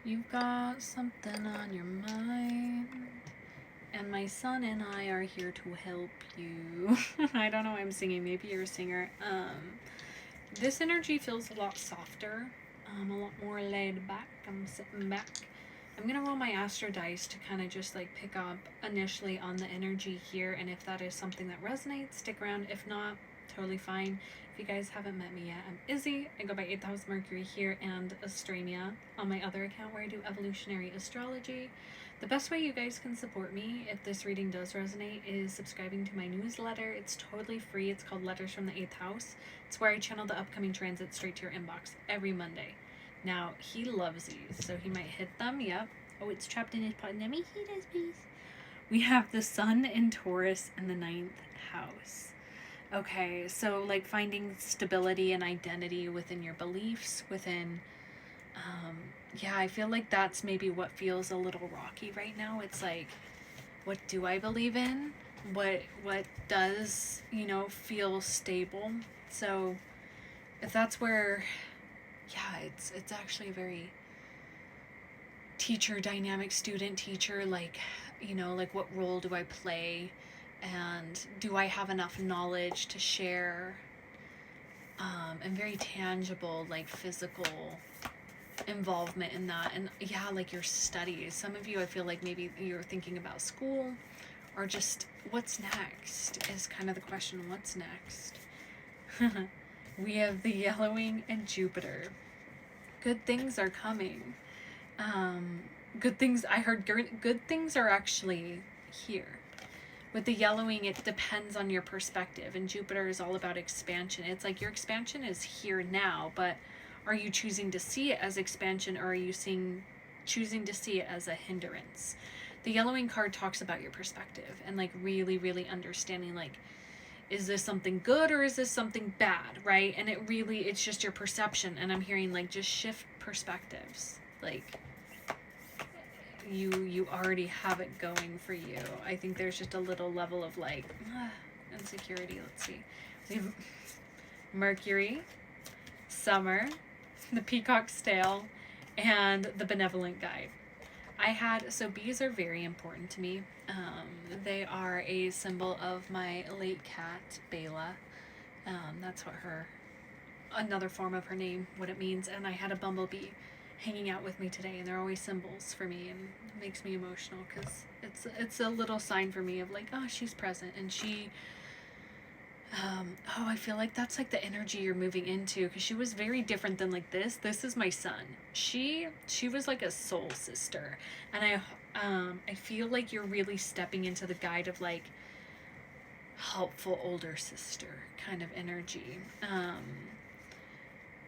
You've got something on your mind. And my son and I are here to help you. I don't know why I'm singing. Maybe you're a singer. This energy feels a lot softer. A lot more laid back. I'm sitting back. I'm going to roll my astro dice to kind of just like pick up initially on the energy here. And if that is something that resonates, stick around. If not, totally fine. If you guys haven't met me yet, I'm Izzy. I go by 8000 Mercury here and Astrania on my other account where I do evolutionary astrology. The best way you guys can support me if this reading does resonate is subscribing to my newsletter. It's totally free. It's called Letters from the 8th House. It's where I channel the upcoming transits straight to your inbox every Monday. Now, he loves these, so he might hit them. Yep. Oh, it's trapped in his pot. Let me see this, please. We have the Sun in Taurus in the 9th house. Okay, so like finding stability and identity within your beliefs, within yeah, I feel like that's maybe what feels a little rocky right now. It's like, what do I believe in? What does, feel stable? So if that's where, yeah, it's actually a very teacher dynamic, student teacher, like, like what role do I play, and do I have enough knowledge to share, and very tangible, like physical involvement in that. And yeah, like your studies, some of you, I feel like maybe you're thinking about school, or just what's next is kind of the question. What's next? We have the yellowing and Jupiter. Good things are coming. Good things, I heard good things are actually here. With the yellowing, it depends on your perspective, and Jupiter is all about expansion. It's like your expansion is here now, but are you choosing to see it as expansion, or are you choosing to see it as a hindrance? The yellowing card talks about your perspective and like really, really understanding, like, is this something good or is this something bad, right? And it's just your perception. And I'm hearing like just shift perspectives. Like you already have it going for you. I think there's just a little level of like insecurity. Let's see. We have Mercury, Summer, the Peacock's Tail, and the Benevolent Guide. So bees are very important to me. They are a symbol of my late cat, Bela. That's another form of her name, what it means. And I had a bumblebee hanging out with me today, and they're always symbols for me, and it makes me emotional because it's a little sign for me of like, oh, she's present, and she I feel like that's like the energy you're moving into, because she was very different than like this is my son. She was like a soul sister, and I feel like you're really stepping into the guide of like helpful older sister kind of energy.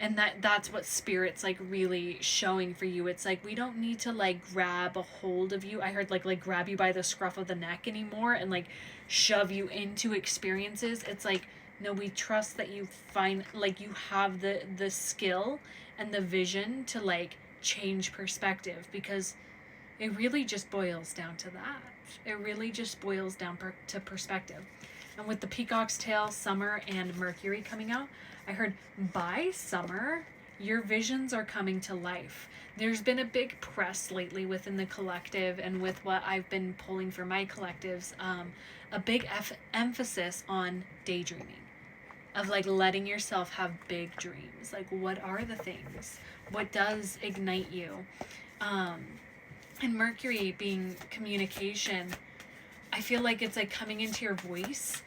And that's what spirit's like really showing for you. It's like we don't need to like grab a hold of you. I heard like grab you by the scruff of the neck anymore and like shove you into experiences. It's like, no, we trust that you find like you have the skill and the vision to like change perspective, because it really just boils down to that. It really just boils down to perspective. And with the Peacock's Tail, Summer, and Mercury coming out, I heard by summer, your visions are coming to life. There's been a big press lately within the collective, and with what I've been pulling for my collectives, a big emphasis on daydreaming, of like letting yourself have big dreams. Like, what are the things? What does ignite you? And Mercury being communication, I feel like it's like coming into your voice,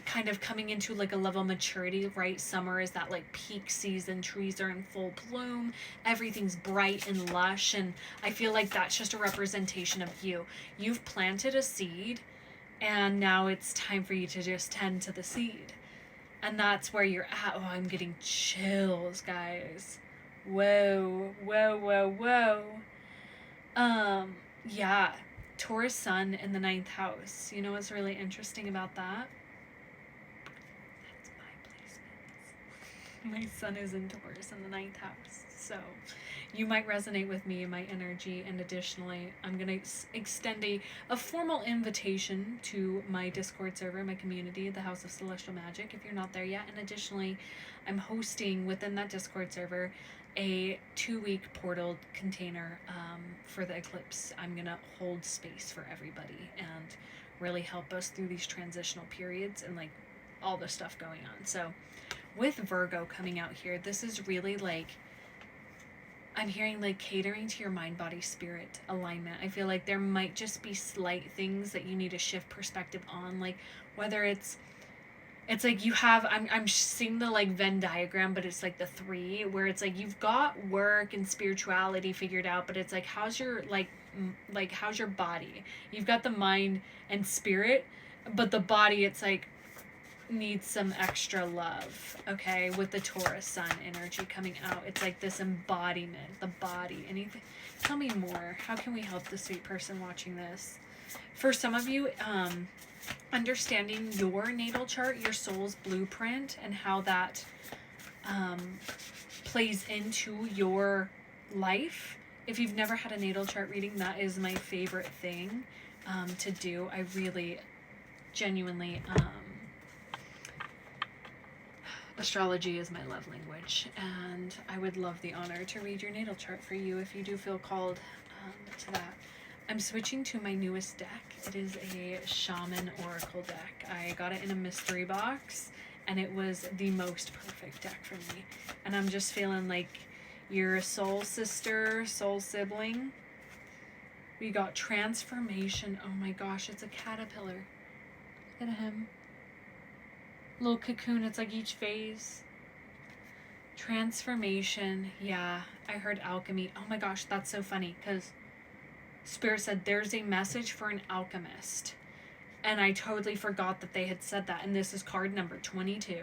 kind of coming into like a level of maturity, right? Summer is that like peak season, trees are in full bloom, everything's bright and lush, and I feel like that's just a representation of you. You've planted a seed, and now it's time for you to just tend to the seed. And that's where you're at. Oh, I'm getting chills, guys. Whoa, whoa, whoa, whoa. Yeah. Taurus Sun in the 9th house. You know what's really interesting about that? That's my placements. My Sun is in Taurus in the 9th house. So you might resonate with me and my energy. And additionally, I'm going to extend a formal invitation to my Discord server, my community, the House of Celestial Magic, if you're not there yet. And additionally, I'm hosting within that Discord server a 2-week portal container for the eclipse. I'm going to hold space for everybody and really help us through these transitional periods and like all the stuff going on. So with Virgo coming out here, this is really like, I'm hearing like catering to your mind, body, spirit alignment. I feel like there might just be slight things that you need to shift perspective on, like whether it's like you have, I'm seeing the like Venn diagram, but it's like the 3 where it's like you've got work and spirituality figured out, but it's like how's your how's your body? You've got the mind and spirit, but the body, it's like needs some extra love. Okay, with the Taurus sun energy coming out, it's like this embodiment, the body. Anything, tell me more. How can we help the sweet person watching this? For some of you, understanding your natal chart, your soul's blueprint, and how that plays into your life. If you've never had a natal chart reading, that is my favorite thing to do. I really genuinely astrology is my love language, and I would love the honor to read your natal chart for you if you do feel called to that. I'm switching to my newest deck. It is a shaman oracle deck. I got it in a mystery box, and it was the most perfect deck for me. And I'm just feeling like your soul sister, soul sibling. We got transformation. Oh my gosh, it's a caterpillar. Look at him. Little cocoon. It's like each phase. Transformation. Yeah, I heard alchemy. Oh my gosh, that's so funny because Spirit said there's a message for an alchemist. And I totally forgot that they had said that. And this is card number 22.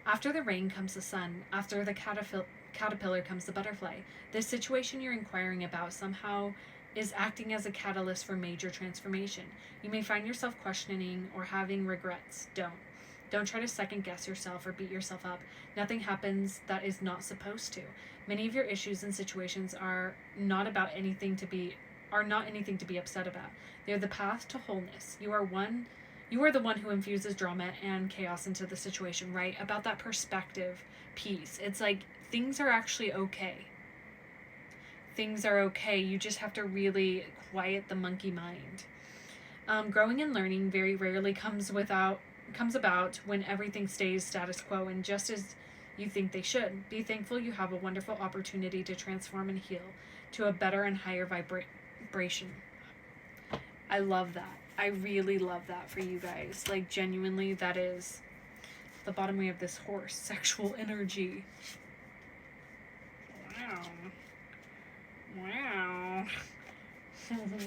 After the rain comes the sun. After the caterpillar comes the butterfly. This situation you're inquiring about somehow is acting as a catalyst for major transformation. You may find yourself questioning or having regrets. Don't try to second guess yourself or beat yourself up. Nothing happens that is not supposed to. Many of your issues and situations are not anything to be upset about. They're the path to wholeness. You are the one who infuses drama and chaos into the situation, right? About that perspective piece. It's like things are actually okay. Things are okay. You just have to really quiet the monkey mind. Growing and learning very rarely comes about when everything stays status quo and just as you think they should. Be thankful you have a wonderful opportunity to transform and heal to a better and higher vibration. I love that. I really love that for you guys. Like genuinely, that is the bottom. We have this horse, sexual energy. Wow.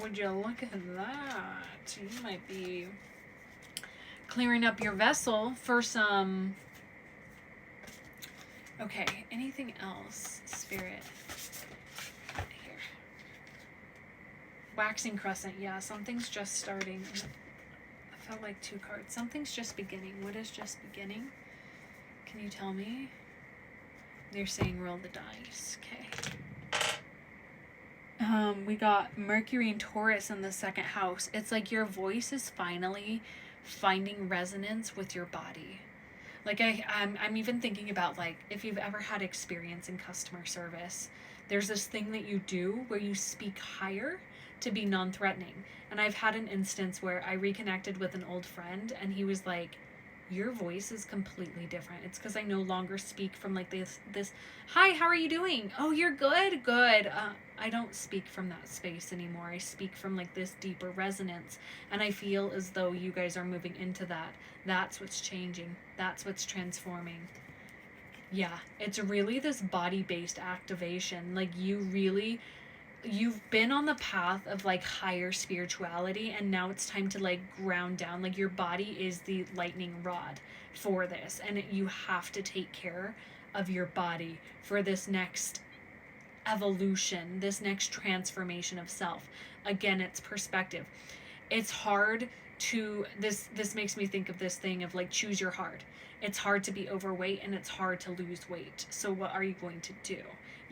Would you look at that? You might be clearing up your vessel for some. Okay, anything else, Spirit? Here. Waxing crescent, yeah, something's just starting. I felt like 2 cards. Something's just beginning. What is just beginning? Can you tell me? They're saying roll the dice. Okay. We got Mercury and Taurus in the 2nd house. It's like your voice is finally finding resonance with your body. Like I'm even thinking about like if you've ever had experience in customer service, there's this thing that you do where you speak higher to be non-threatening. And I've had an instance where I reconnected with an old friend and he was like, your voice is completely different. It's because I no longer speak from like this, hi, how are you doing? Oh, you're good? Good. I don't speak from that space anymore. I speak from like this deeper resonance. And I feel as though you guys are moving into that. That's what's changing. That's what's transforming. Yeah, it's really this body-based activation. Like you've been on the path of like higher spirituality and now it's time to like ground down. Like your body is the lightning rod for this, and you have to take care of your body for this next evolution, this next transformation of self. Again, it's perspective. It's hard to this makes me think of this thing of like choose your heart. It's hard to be overweight and it's hard to lose weight. So what are you going to do?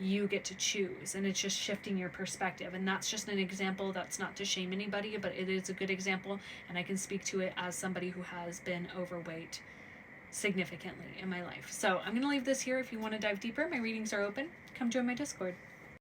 You get to choose, and it's just shifting your perspective. And that's just an example. That's not to shame anybody, but it is a good example, and I can speak to it as somebody who has been overweight significantly in my life. So I'm going to leave this here. If you want to dive deeper, my readings are open. Come join my Discord.